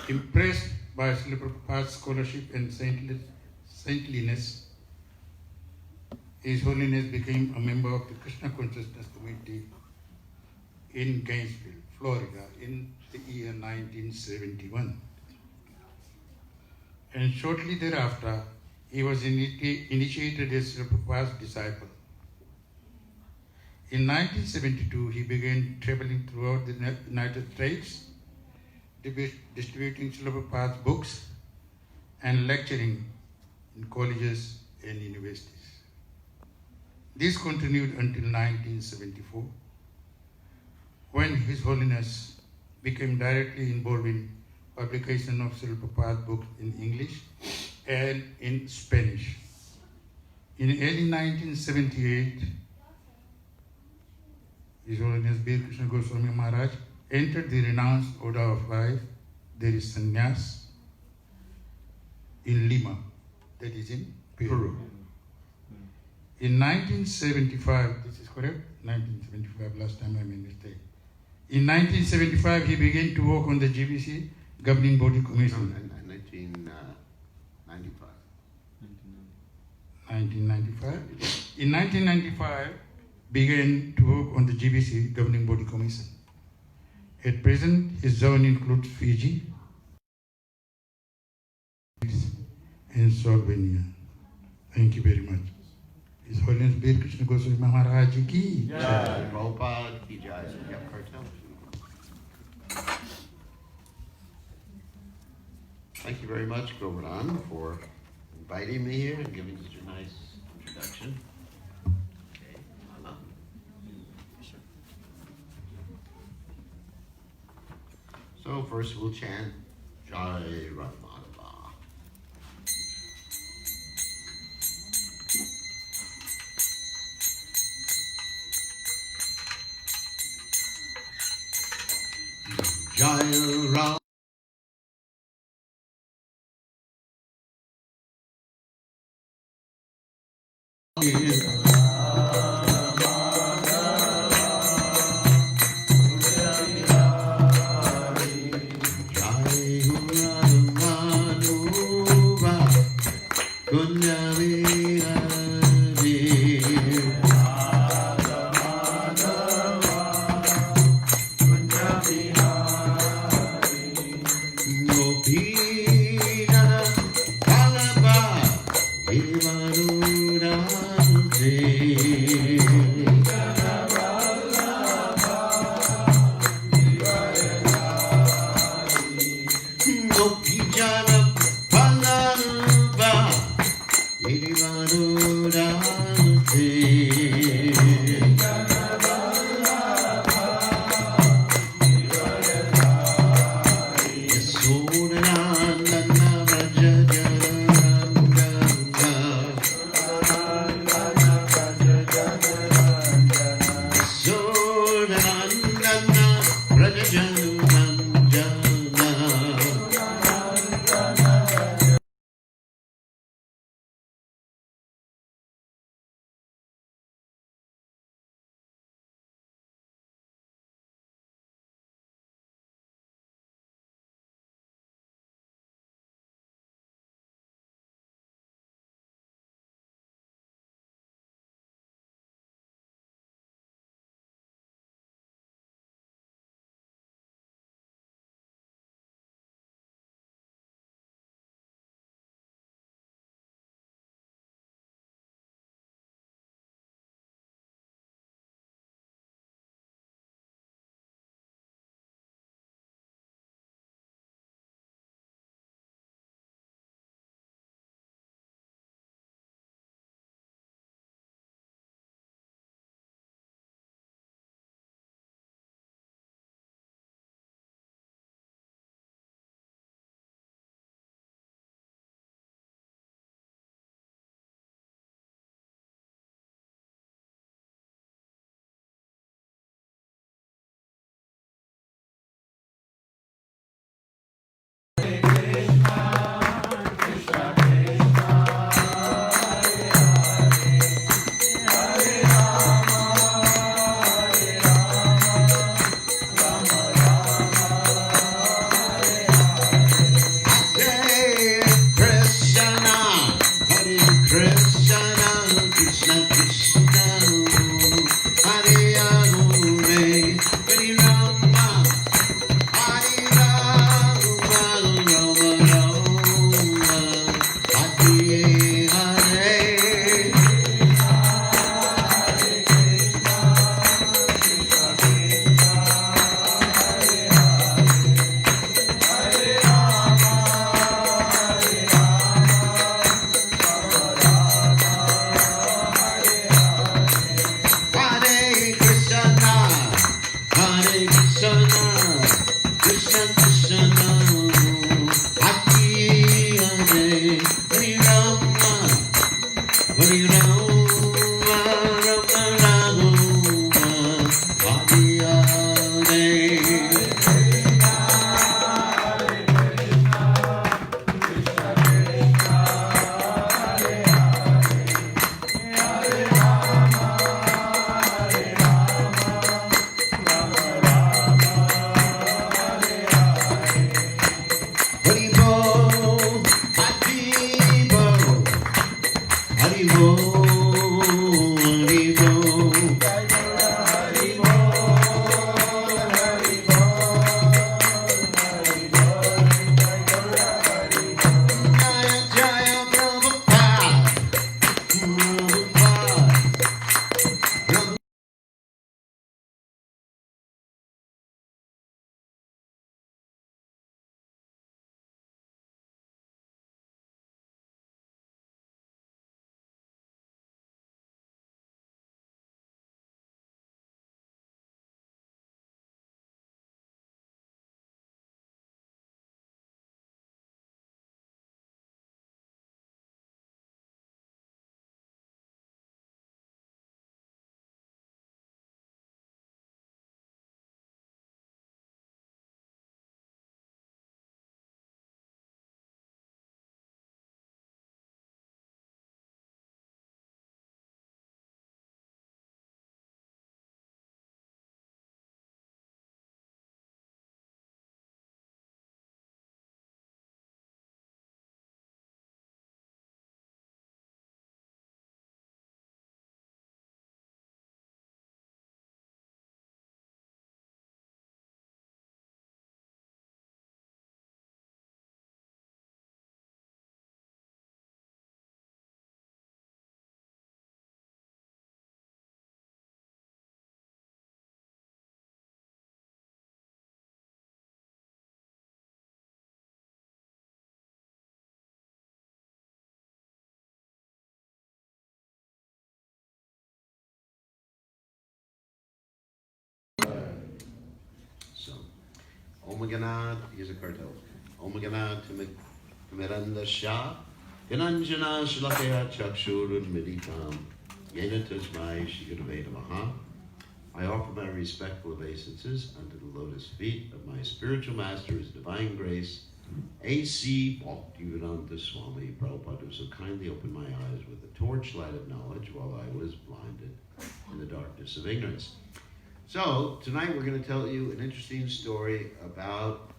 Impressed by Srila Prabhupada's scholarship and saintliness, His Holiness became a member of the Krishna Consciousness Committee in Gainesville, Florida in the year 1971. And shortly thereafter, he was initiated as Srila Prabhupada's disciple. In 1972, he began traveling throughout the United States, distributing Srila Prabhupada's books and lecturing in colleges and universities. This continued until 1974, when His Holiness became directly involved in publication of Srila Prabhupada's books in English and in Spanish. In early 1978, His Holiness Bir Krishna Goswami Maharaj entered the renounced order of life, there is sannyas, in Lima, that is in Peru. In 1975, this is correct? 1975, last time I made a mistake. In 1975, he began to work on the GBC Governing Body Commission. 1995. 1995. In 1995, began to work on the GBC Governing Body Commission. At present, his zone includes Fiji and Slovenia. Thank you very much. His Holiness Bir Krishna Goswami Maharaj ki Jai. Prabhupada ki jai. Yep, cartel. Thank you very much, Govardhan, for inviting me here and giving such a nice introduction. Okay, Anna. So first we'll chant Jai Radhamadava. Jai Radha. Jai Omagana, here's a cartel. Omagana Timiranda Shah, Gananjana Shlakaya Chakshurun Meditam, Yena Tajmai Shigurveda Maha. I offer my respectful obeisances unto the lotus feet of my spiritual master, His Divine Grace, A.C. Bhaktivedanta Swami Prabhupada, who so kindly opened my eyes with the torchlight of knowledge while I was blinded in the darkness of ignorance. So, tonight we're going to tell you an interesting story about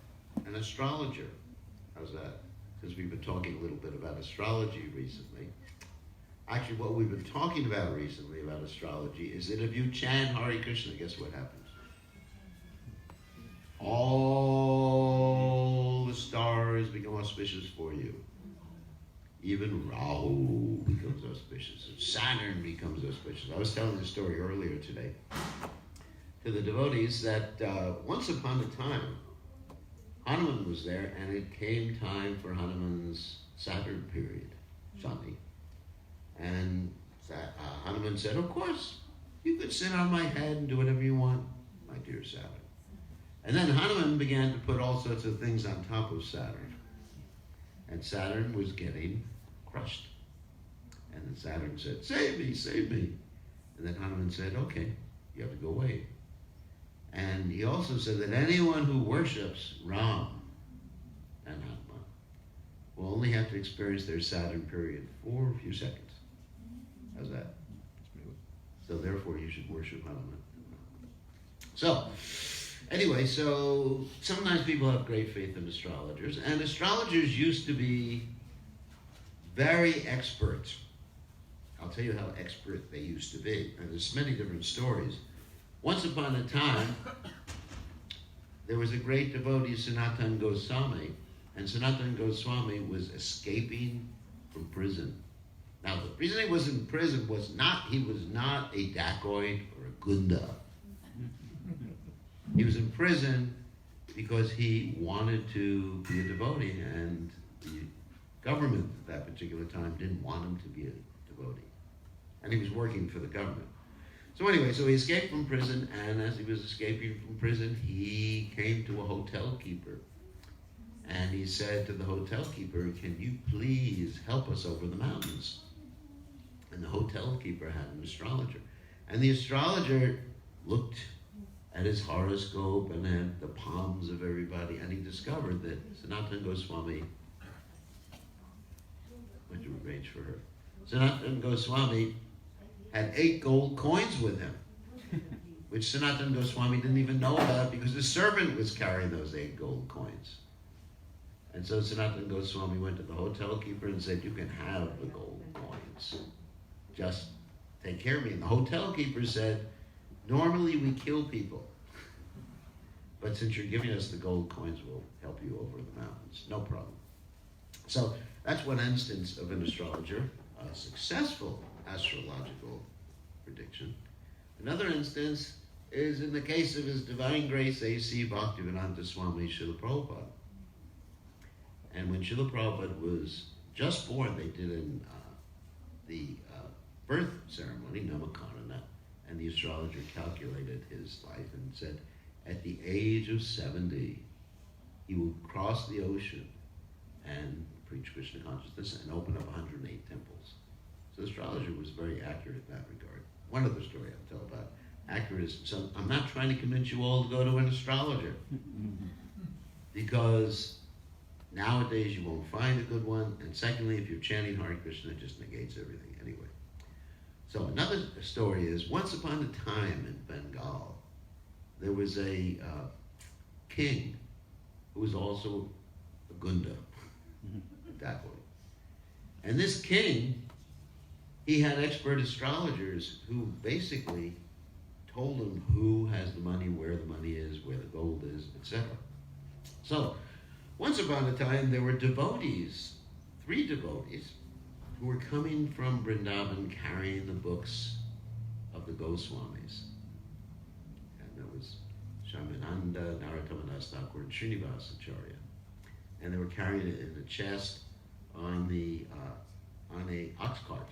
an astrologer. How's that? Because we've been talking a little bit about astrology recently. Actually, what we've been talking about recently about astrology is that if you chant Hare Krishna, guess what happens? All the stars become auspicious for you. Even Rahu becomes auspicious. And Saturn becomes auspicious. I was telling this story earlier today to the devotees that once upon a time, Hanuman was there, and it came time for Hanuman's Saturn period, Shani. And Hanuman said, of course, you could sit on my head and do whatever you want, my dear Saturn. And then Hanuman began to put all sorts of things on top of Saturn. And Saturn was getting crushed. And then Saturn said, save me, save me. And then Hanuman said, okay, you have to go away. And he also said that anyone who worships Ram and Hanuman will only have to experience their Saturn period for a few seconds. How's that? So therefore you should worship Hanuman. So, anyway, so sometimes people have great faith in astrologers, and astrologers used to be very expert. I'll tell you how expert they used to be, and there's many different stories. Once upon a time, there was a great devotee, Sanatana Goswami, and Sanatana Goswami was escaping from prison. Now, the reason he was in prison was he was not a dacoit or a gunda. He was in prison because he wanted to be a devotee, and the government at that particular time didn't want him to be a devotee. And he was working for the government. So anyway, so he escaped from prison, and as he was escaping from prison, he came to a hotel keeper. And he said to the hotel keeper, can you please help us over the mountains? And the hotel keeper had an astrologer. And the astrologer looked at his horoscope and at the palms of everybody, and he discovered that Sanatana Goswami went to arrange for her. Sanatana Goswami had 8 gold coins with him, which Sanatana Goswami didn't even know about because the servant was carrying those 8 gold coins. And so Sanatana Goswami went to the hotel keeper and said, you can have the gold coins. Just take care of me. And the hotel keeper said, normally we kill people, but since you're giving us the gold coins, we'll help you over the mountains. No problem. So that's one instance of an astrologer, a successful astrological prediction. Another instance is in the case of His Divine Grace A.C. Bhaktivedanta Swami Srila Prabhupada. And when Srila Prabhupada was just born, they did the birth ceremony, Namakarana, and the astrologer calculated his life and said, at the age of 70, he will cross the ocean and preach Krishna consciousness and open up 108 temples. So the astrologer was very accurate in that regard. One other story I'll tell about accuracy. So I'm not trying to convince you all to go to an astrologer, because nowadays you won't find a good one, and secondly, if you're chanting Hare Krishna, it just negates everything anyway. So another story is, once upon a time in Bengal, there was a king who was also a gunda, a dacoit. And this king, he had expert astrologers who basically told him who has the money, where the money is, where the gold is, etc. So, once upon a time, there were devotees, 3 devotees, who were coming from Vrindavan carrying the books of the Goswamis. And there was Shamananda, Narottam Thakur, and Srinivasacharya. And they were carrying it in the chest on a ox cart,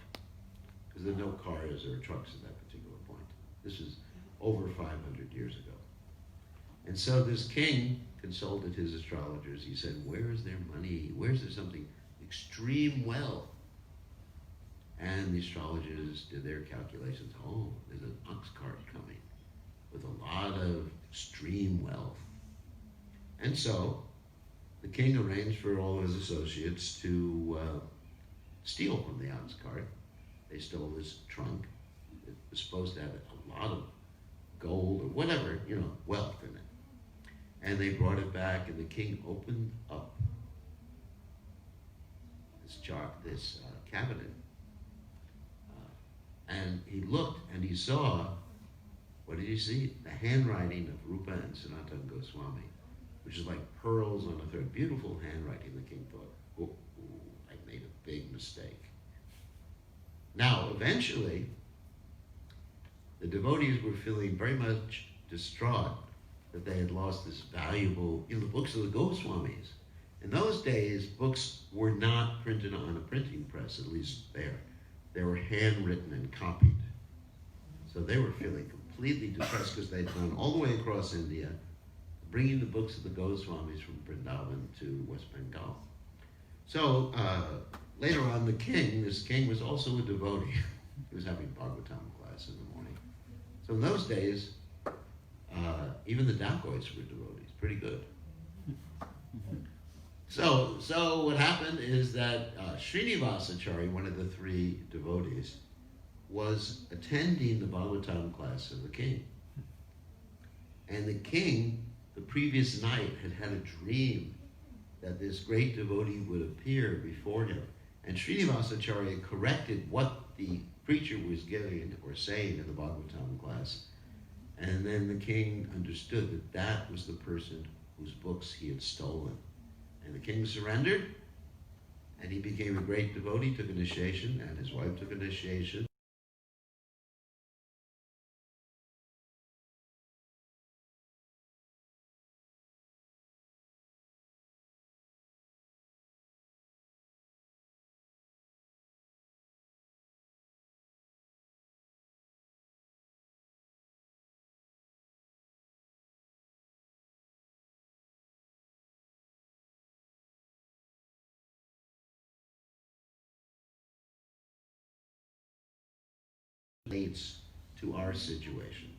because there are no cars or trucks at that particular point. This is over 500 years ago. And so this king consulted his astrologers. He said, where is their money? Where is there something extreme wealth? And the astrologers did their calculations. Oh, there's an ox cart coming with a lot of extreme wealth. And so the king arranged for all his associates to steal from the ox cart. They stole his trunk. It was supposed to have a lot of gold or whatever, wealth in it. And they brought it back, and the king opened up this cabinet. And he looked, and he saw, what did he see? The handwriting of Rupa and Sanatana Goswami, which is like pearls on a thread. Beautiful handwriting. The king thought, oh, I made a big mistake. Now, eventually, the devotees were feeling very much distraught that they had lost this valuable, the books of the Goswamis. In those days, books were not printed on a printing press, at least there. They were handwritten and copied. So they were feeling completely depressed because they'd gone all the way across India, bringing the books of the Goswamis from Vrindavan to West Bengal. So later on, this king was also a devotee. He was having Bhagavatam class in the morning. So in those days, even the dacoits were devotees, pretty good. So what happened is that Srinivasacharya, one of the three devotees, was attending the Bhagavatam class of the king. And the king, the previous night, had a dream that this great devotee would appear before him. And Srinivasacharya corrected what the preacher was giving or saying in the Bhagavatam class. And then the king understood that that was the person whose books he had stolen. And the king surrendered, and he became a great devotee, took initiation, and his wife took initiation. Relates to our situation.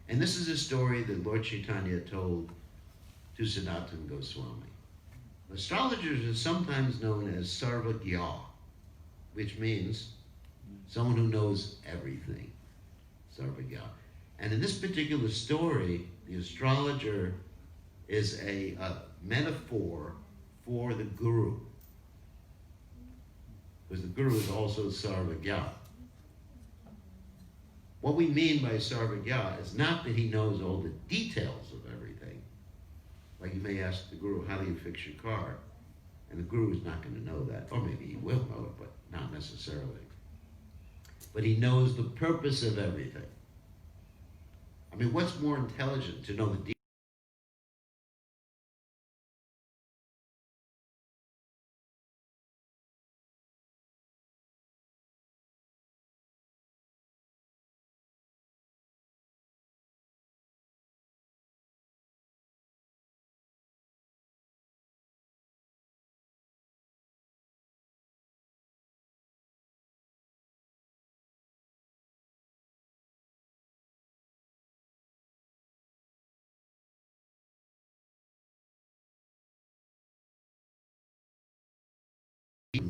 And this is a story that Lord Chaitanya told to Sanatana Goswami. Astrologers are sometimes known as Sarvagya, which means someone who knows everything. Sarvagya. And in this particular story, the astrologer is a metaphor for the guru. Because the guru is also Sarvagya. What we mean by Sarvagya is not that he knows all the details of everything. Like you may ask the guru, how do you fix your car? And the guru is not going to know that. Or maybe he will know it, but not necessarily. But he knows the purpose of everything. I mean, what's more intelligent to know the details?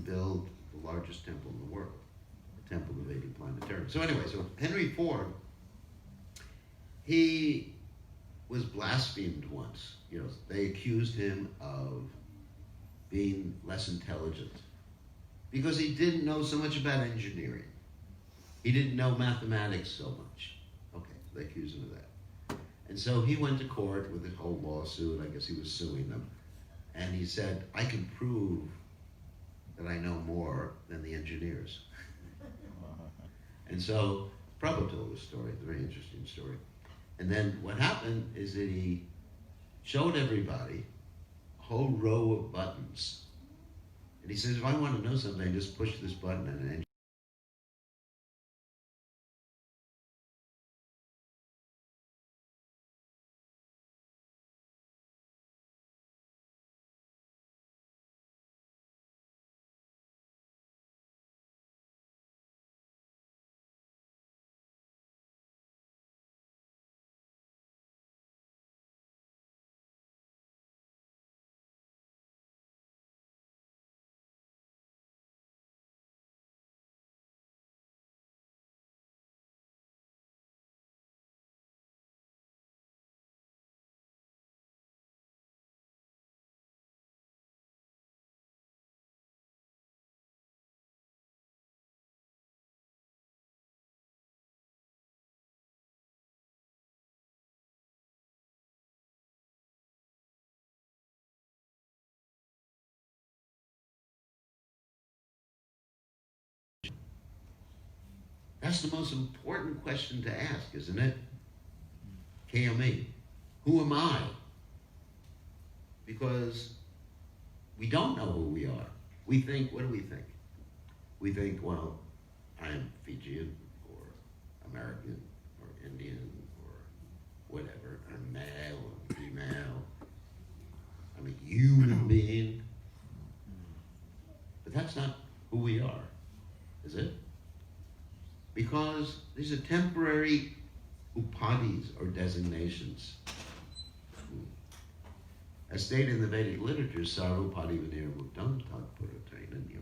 Build the largest temple in the world, the Temple of 80 Planetarium. So anyway, so Henry IV, he was blasphemed once. They accused him of being less intelligent because he didn't know so much about engineering. He didn't know mathematics so much. Okay, they accused him of that. And so he went to court with a whole lawsuit. I guess he was suing them. And he said, I can prove that I know more than the engineers. And so Prabhupada told a story, a very interesting story. And then what happened is that he showed everybody a whole row of buttons. And he says, if I want to know something, I just push this button and an engineer That's the most important question to ask, isn't it? KME. Who am I? Because we don't know who we are. We think, what do we think? We think, well, I'm Fijian or American or Indian or whatever. I'm male or female. I'm a human being. But that's not who we are, is it? Because these are temporary upadhis or designations. As stated in the Vedic literature, Sarvapadi Vinir Muktam Tad Puratrainanyam.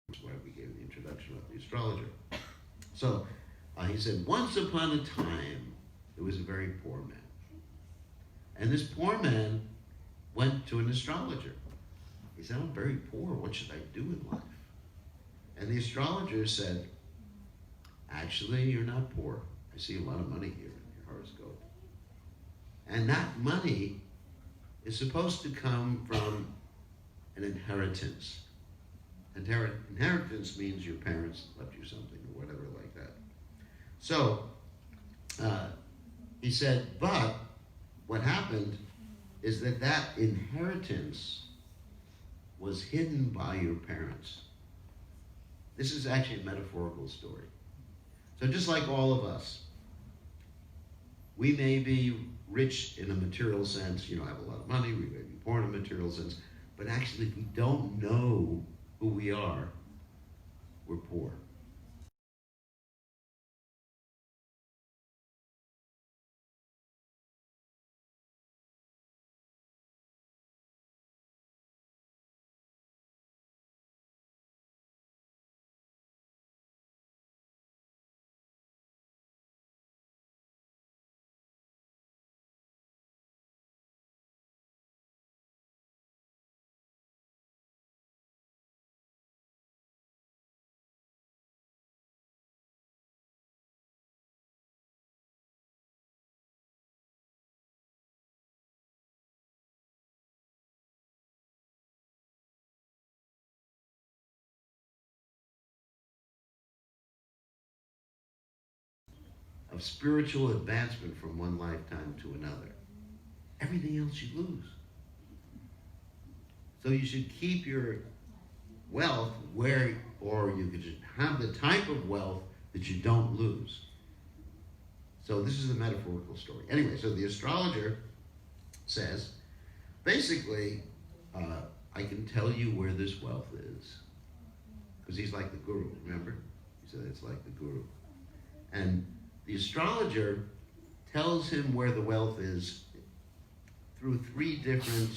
That's why we gave the introduction of the astrologer. So he said, once upon a time, there was a very poor man. And this poor man went to an astrologer. He said, I'm very poor. What should I do in life? And the astrologer said, actually, you're not poor. I see a lot of money here in your horoscope. And that money is supposed to come from an inheritance. Inheritance means your parents left you something or whatever like that. So he said, but what happened is that inheritance was hidden by your parents. This is actually a metaphorical story. So just like all of us, we may be rich in a material sense, have a lot of money, we may be poor in a material sense, but actually if we don't know who we are, we're poor. Of spiritual advancement from one lifetime to another. Everything else you lose. So you should keep your wealth or you could just have the type of wealth that you don't lose. So this is a metaphorical story. Anyway, so the astrologer says, basically, I can tell you where this wealth is. Because he's like the guru, remember? He said it's like the guru. And the astrologer tells him where the wealth is through three different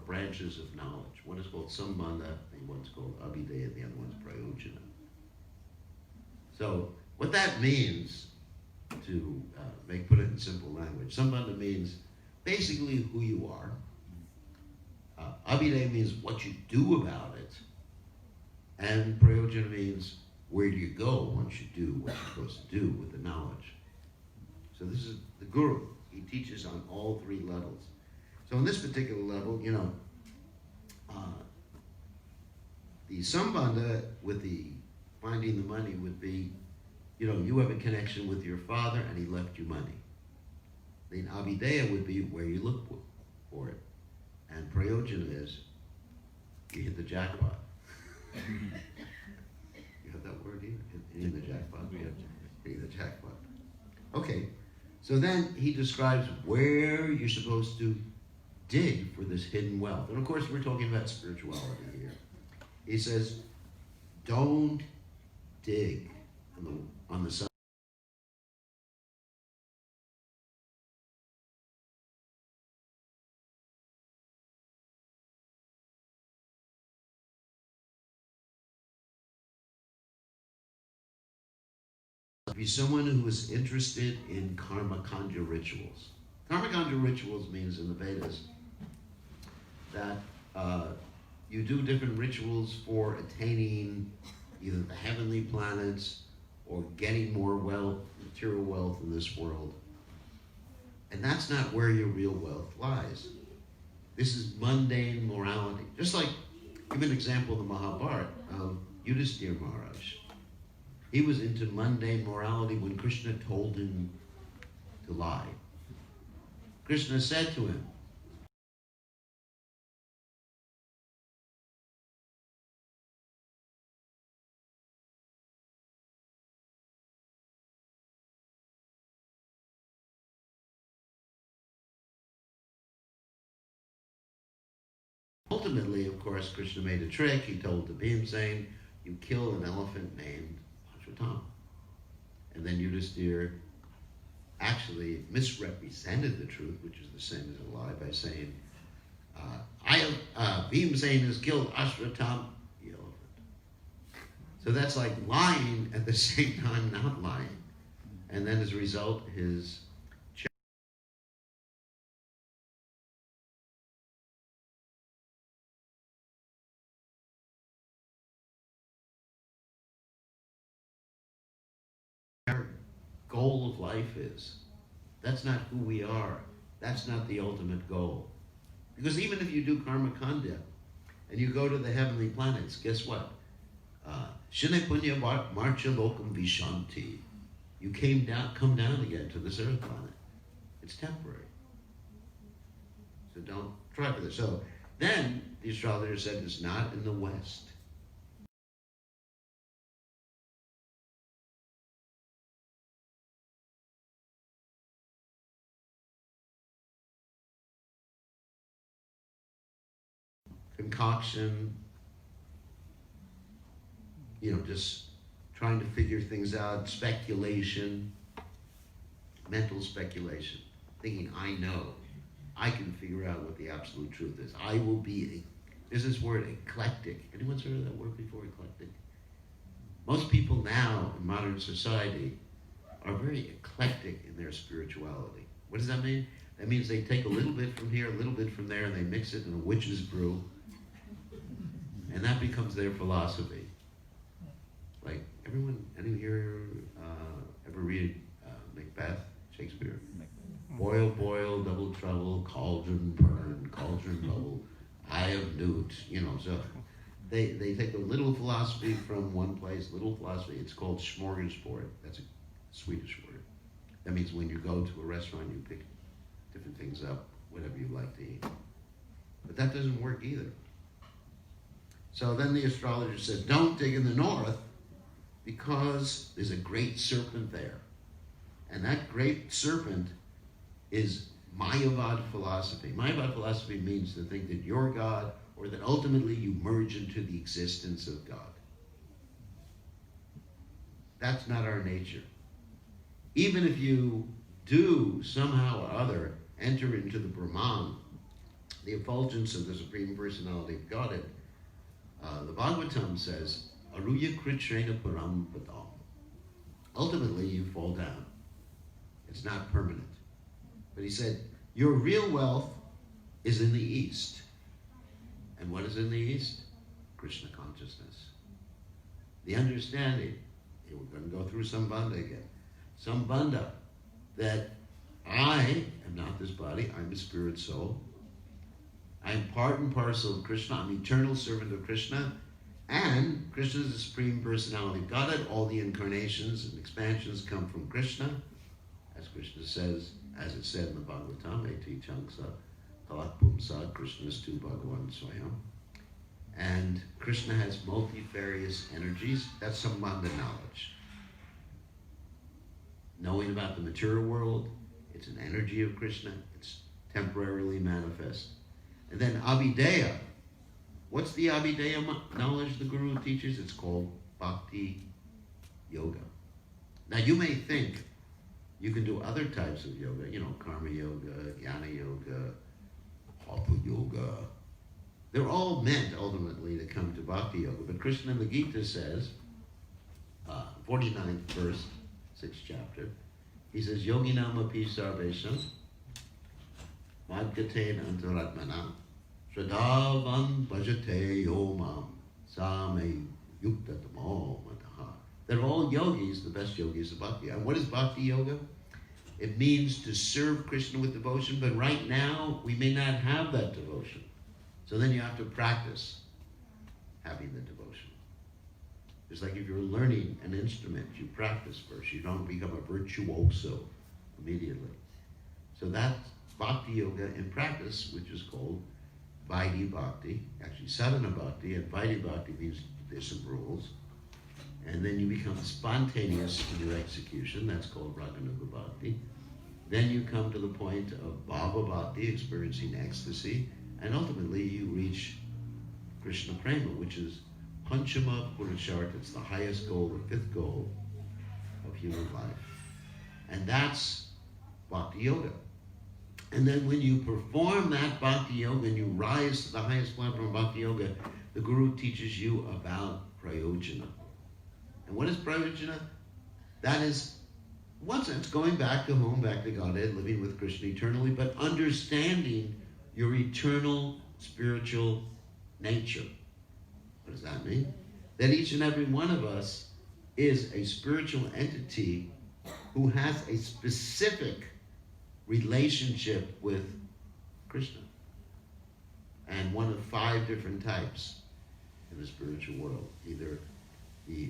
branches of knowledge. One is called Sambandha, and one's called Abhideya, and the other one's Prayojana. So what that means, to put it in simple language, Sambandha means basically who you are. Abhideya means what you do about it. And Prayojana means where do you go once you do what you're supposed to do with the knowledge. So this is the guru. He teaches on all three levels. So in this particular level, the Sambandha with the finding the money would be, you have a connection with your father and he left you money. Then Abhideya would be where you look for it. And Prayojana is, you hit the jackpot. You have that word here? Hitting the jackpot? Hitting the jackpot. Okay, so then he describes where you're supposed to dig for this hidden wealth. And of course, we're talking about spirituality here. He says, don't dig on the sun. Be someone who is interested in karma kanja rituals. Karma kanja rituals means in the Vedas that you do different rituals for attaining either the heavenly planets or getting more wealth, material wealth in this world. And that's not where your real wealth lies. This is mundane morality. Just like, give an example of the Mahabharata of Yudhisthira Maharaj. He was into mundane morality when Krishna told him to lie. Krishna said to him, ultimately, of course, Krishna made a trick. He told the Bhimsena, you kill an elephant named Ashwatthama. And then Yudhisthira actually misrepresented the truth, which is the same as a lie, by saying, Bhimsena has killed Ashwatthama, the elephant. So that's like lying at the same time not lying. And then as a result, his goal of life is. That's not who we are. That's not the ultimate goal. Because even if you do karma kanda and you go to the heavenly planets, guess what? Shine punya marcha lokam vishanti. You come down again to this earth planet. It's temporary. So don't try for this. So then the astrologer said it's not in the West. Concoction, just trying to figure things out, speculation, mental speculation, thinking I know, I can figure out what the absolute truth is. I will be, there's this word eclectic. Anyone's heard of that word before, eclectic? Most people now in modern society are very eclectic in their spirituality. What does that mean? That means they take a little bit from here, a little bit from there, and they mix it in a witch's brew. And that becomes their philosophy. Like, anyone here ever read Macbeth, Shakespeare? Boil, boil, double trouble, cauldron burn, cauldron bubble, eye of newt, so they take a little philosophy from one place, little philosophy. It's called smorgasbord. That's a Swedish word. That means when you go to a restaurant, you pick different things up, whatever you like to eat. But that doesn't work either. So then the astrologer said, don't dig in the north because there's a great serpent there. And that great serpent is Mayavad philosophy. Mayavad philosophy means to think that you're God or that ultimately you merge into the existence of God. That's not our nature. Even if you do somehow or other enter into the Brahman, the effulgence of the Supreme Personality of Godhead, the Bhagavatam says, Aruya kritrena param padam. Ultimately, you fall down. It's not permanent. But he said, your real wealth is in the East. And what is in the East? Krishna consciousness. The understanding, we're going to go through Sambandha again. Sambandha, that I am not this body. I'm a spirit soul. I'm part and parcel of Krishna. I'm eternal servant of Krishna. And Krishna is the Supreme Personality of Godhead. All the incarnations and expansions come from Krishna. As Krishna says, as it said in the Bhagavatam, Eti Changsa, Kalak Pumsa, Krishna is tu Bhagavan Swayam. And Krishna has multifarious energies. That's Sambandha knowledge. Knowing about the material world, it's an energy of Krishna. It's temporarily manifest. And then Abhideya. What's the Abhideya knowledge the Guru teaches? It's called Bhakti Yoga. Now you may think you can do other types of yoga, Karma Yoga, Jnana Yoga, Hatha Yoga. They're all meant ultimately to come to Bhakti Yoga. But Krishna in the Gita says, 49th verse, 6th chapter, he says, Yoginam api sarvesham madgaten antaratmana Shradhavan bhajate yomam same yuktatamo mataha. They're all yogis, the best yogis of Bhakti. And what is Bhakti Yoga? It means to serve Krishna with devotion, but right now we may not have that devotion. So then you have to practice having the devotion. It's like if you're learning an instrument, you practice first. You don't become a virtuoso immediately. So that's Bhakti Yoga in practice, which is called Vaidhi Bhakti, actually Sadhana Bhakti, and Vaidhi Bhakti means there's some rules. And then you become spontaneous in your execution, that's called Raganuga Bhakti. Then you come to the point of Bhava Bhakti, experiencing ecstasy, and ultimately you reach Krishna Prema, which is Panchama Purushartha. It's the highest goal, the fifth goal of human life. And that's Bhakti Yoga. And then when you perform that Bhakti Yoga and you rise to the highest platform of Bhakti Yoga, the Guru teaches you about Prayojana. And what is Prayojana? That is, in one sense, going back to home, back to Godhead, living with Krishna eternally, but understanding your eternal spiritual nature. What does that mean? That each and every one of us is a spiritual entity who has a specific relationship with Krishna. And one of 5 different types in the spiritual world. Either the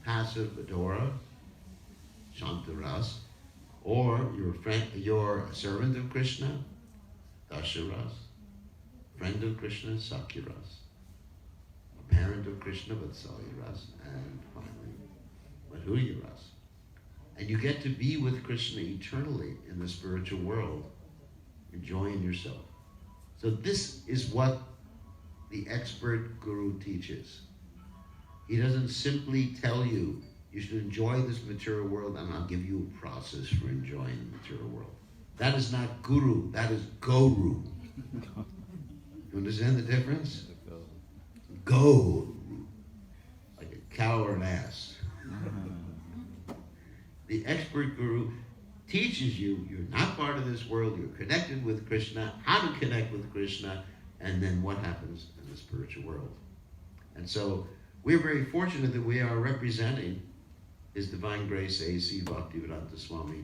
passive adora, Shantaras, or you're a servant of Krishna, Dasharas, friend of Krishna, Sakyaras, a parent of Krishna, Vatsalyaras, and finally, Madhuryaras. And you get to be with Krishna eternally in the spiritual world, enjoying yourself. So this is what the expert Guru teaches. He doesn't simply tell you, you should enjoy this material world and I'll give you a process for enjoying the material world. That is not Guru, that is Guru. You understand the difference? Go, like a cow or an ass. The expert Guru teaches you, you're not part of this world, you're connected with Krishna, how to connect with Krishna, and then what happens in the spiritual world. And so, we're very fortunate that we are representing His Divine Grace A.C. Bhaktivedanta Swami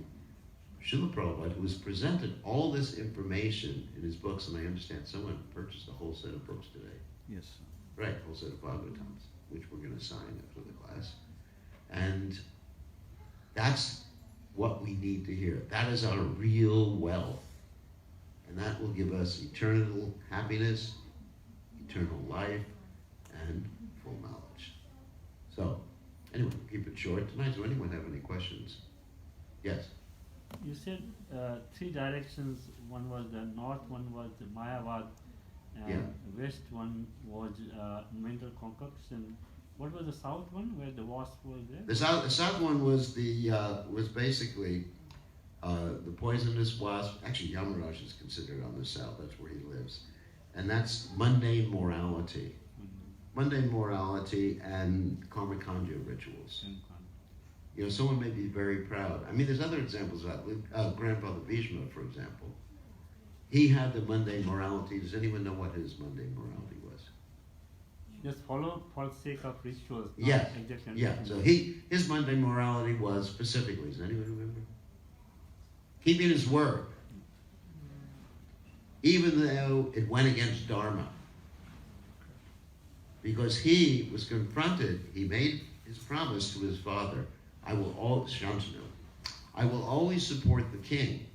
Srila Prabhupada, who has presented all this information in his books, and I understand someone purchased a whole set of books today. Yes. Right, a whole set of Bhagavatams, which we're going to sign after the class. And that's what we need to hear. That is our real wealth. And that will give us eternal happiness, eternal life, and full knowledge. So, anyway, keep it short tonight. Does anyone have any questions? Yes? You said 3 directions. One was the north, one was the Mayavad, and west one was mental concoction. What was the south one, where the wasp was there? The south one was was basically the poisonous wasp. Actually, Yamaraj is considered on the south. That's where he lives, and that's mundane morality. Mundane morality and karmakanja rituals. You know, someone may be very proud. I mean, there's other examples of that. Grandfather Bhishma, for example, he had the mundane morality. Does anyone know what his mundane morality was? Just follow for the sake of rituals. Yes. Exactly. Yeah. So his mundane morality was specifically. Does anyone remember? keeping his word, even though it went against Dharma. Because he was confronted, he made his promise to his father, I will always support the king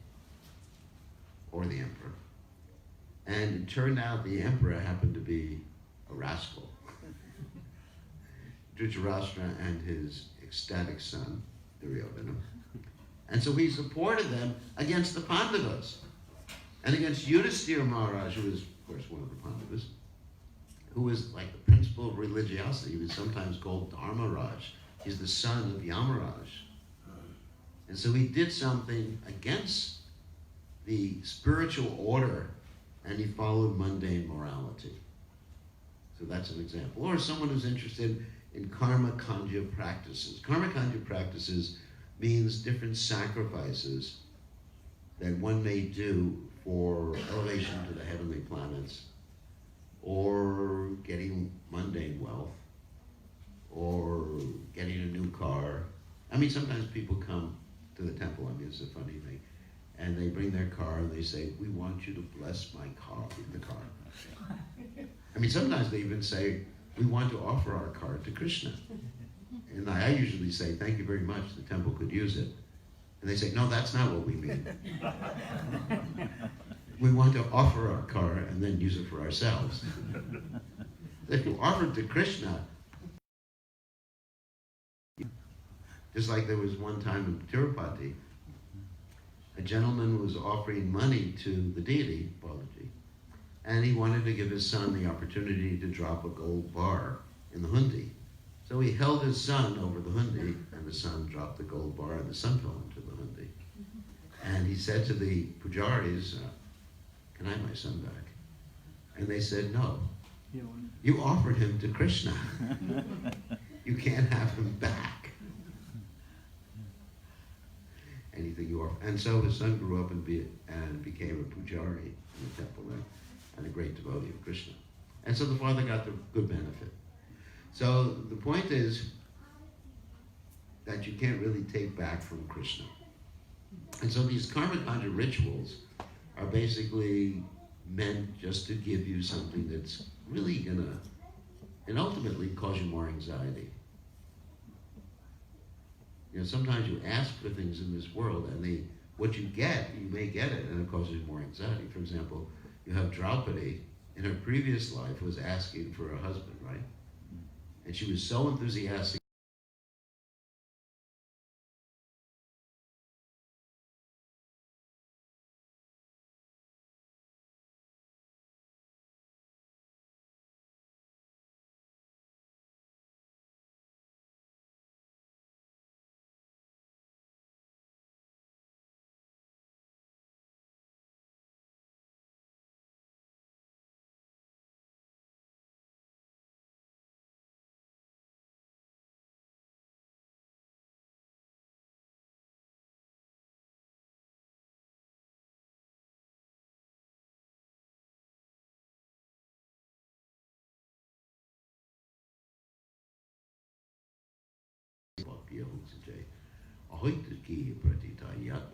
or the emperor. And it turned out the emperor happened to be a rascal. Dhritarashtra and his ecstatic son, Duryodhana. And so he supported them against the Pandavas and against Yudhisthira Maharaj, who was, of course, one of the Pandavas, who was like the principle of religiosity. He was sometimes called Dharmaraj. He's the son of Yamaraj. And so he did something against the spiritual order, and he followed mundane morality. So that's an example. Or someone who's interested in karma kanja practices. Karma kanja practices means different sacrifices that one may do for elevation to the heavenly planets, or getting mundane wealth, or getting a new car. I mean, sometimes people come to the temple, I mean, it's a funny thing, and they bring their car and they say, we want you to bless my car, the car. I mean, sometimes they even say, we want to offer our car to Krishna. And I usually say, thank you very much, the temple could use it. And they say, no, that's not what we mean. We want to offer our car and then use it for ourselves. If you offer it to Krishna, just like there was one time in Tirupati, a gentleman was offering money to the deity, Balaji, and he wanted to give his son the opportunity to drop a gold bar in the hundi. So he held his son over the hundi, and the son dropped the gold bar, and the son fell into the hundi. And he said to the pujaris, can I have my son back? And they said, no. You offered him to Krishna. You can't have him back. Anything you offer. And so his son grew up and became a pujari in the temple and a great devotee of Krishna. And so the father got the good benefit. So the point is that you can't really take back from Krishna. And so these karma kanja rituals are basically meant just to give you something that's really gonna, and ultimately cause you more anxiety. You know, sometimes you ask for things in this world, and what you get, you may get it, and it causes you more anxiety. For example, you have Draupadi, in her previous life, was asking for a husband, right? And she was so enthusiastic.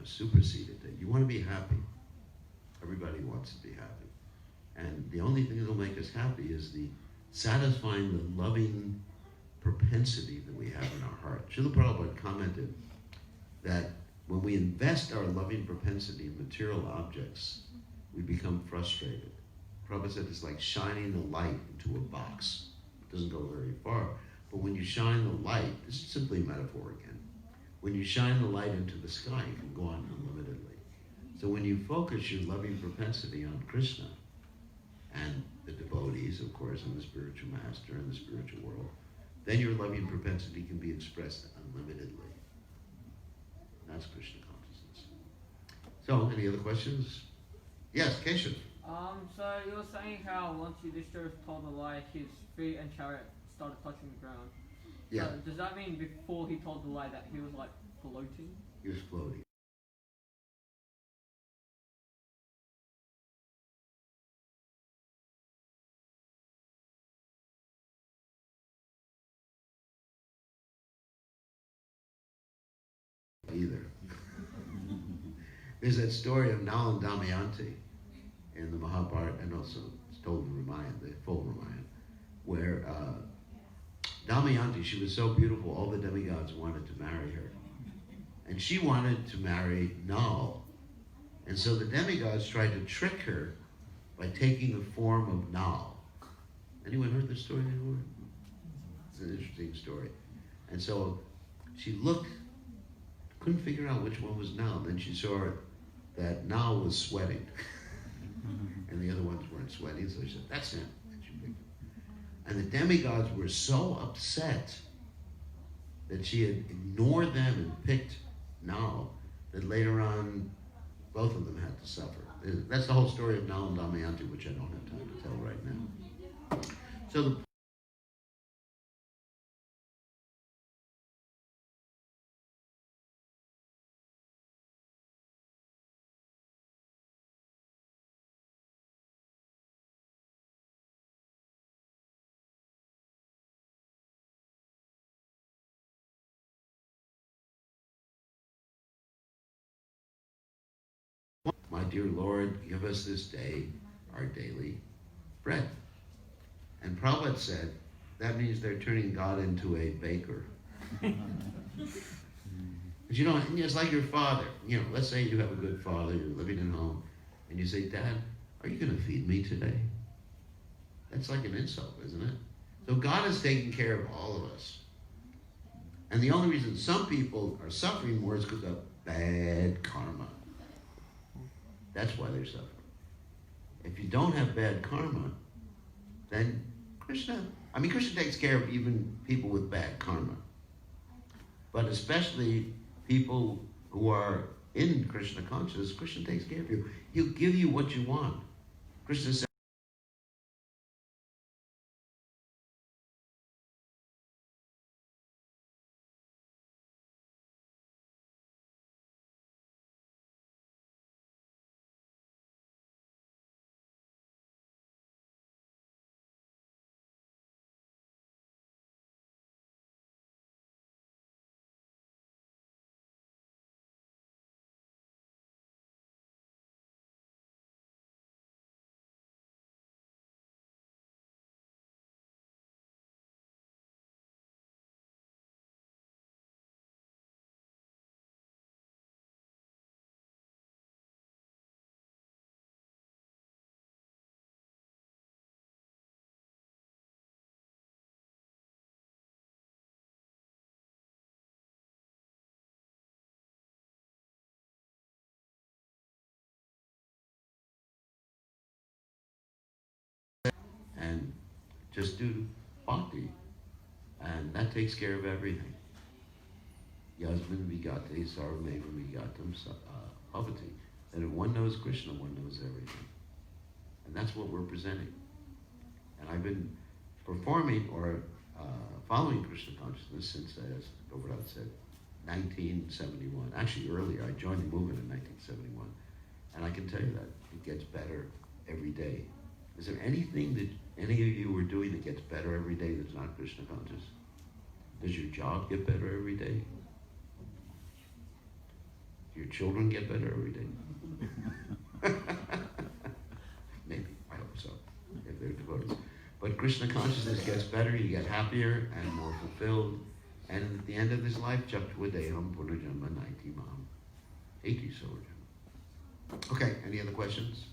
Superseded that. You want to be happy. Everybody wants to be happy. And the only thing that will make us happy is the satisfying the loving propensity that we have in our heart. Srila Prabhupada commented that when we invest our loving propensity in material objects, we become frustrated. Prabhupada said it's like shining a light into a box. It doesn't go very far. But when you shine the light, this is simply a metaphor again, when you shine the light into the sky, you can go on unlimitedly. So when you focus your loving propensity on Krishna and the devotees, of course, and the spiritual master and the spiritual world, then your loving propensity can be expressed unlimitedly. That's Krishna consciousness. So, any other questions? Yes, Keshav. So you were saying how once Yudhishthira told the lie, his feet and chariot started touching the ground. Yeah. So does that mean before he told the lie that he was like floating? He was floating. Either. There's that story of Nal and Damayanti in the Mahabharata, and also it's told in Ramayana, the full Ramayana, where Damayanti, she was so beautiful, all the demigods wanted to marry her. And she wanted to marry Nal. And so the demigods tried to trick her by taking the form of Nal. Anyone heard this story before? It's an interesting story. And so she looked, couldn't figure out which one was Nal. Then she saw that Nal was sweating. And the other ones weren't sweating, so she said, that's him. And she picked him. And the demigods were so upset that she had ignored them and picked Nal, that later on, both of them had to suffer. That's the whole story of Nal and Damayanti, which I don't have time to tell right now. So the my dear Lord, give us this day our daily bread. And Prabhupada said, that means they're turning God into a baker. But you know, it's like your father. You know, let's say you have a good father, you're living at home, and you say, Dad, are you going to feed me today? That's like an insult, isn't it? So God is taking care of all of us. And the only reason some people are suffering more is because of bad karma. That's why they're suffering. If you don't have bad karma, then Krishna takes care of even people with bad karma. But especially people who are in Krishna consciousness, Krishna takes care of you. He'll give you what you want. Krishna says, and just do bhakti. And that takes care of everything. Yasmin vigate sarvameva vigatam bhavati. That if one knows Krishna, one knows everything. And that's what we're presenting. And I've been performing or following Krishna consciousness since, as Govardhan said, 1971. Actually earlier, I joined the movement in 1971. And I can tell you that it gets better every day. Is there anything that any of you are doing that gets better every day that's not Krishna conscious? Does your job get better every day? Do your children get better every day? Maybe, I hope so, if they're devotees. But Krishna consciousness gets better, you get happier and more fulfilled. And at the end of this life, Japtvadeham Punarjanma Naiti Mam. 80 Solarjam. Okay, any other questions?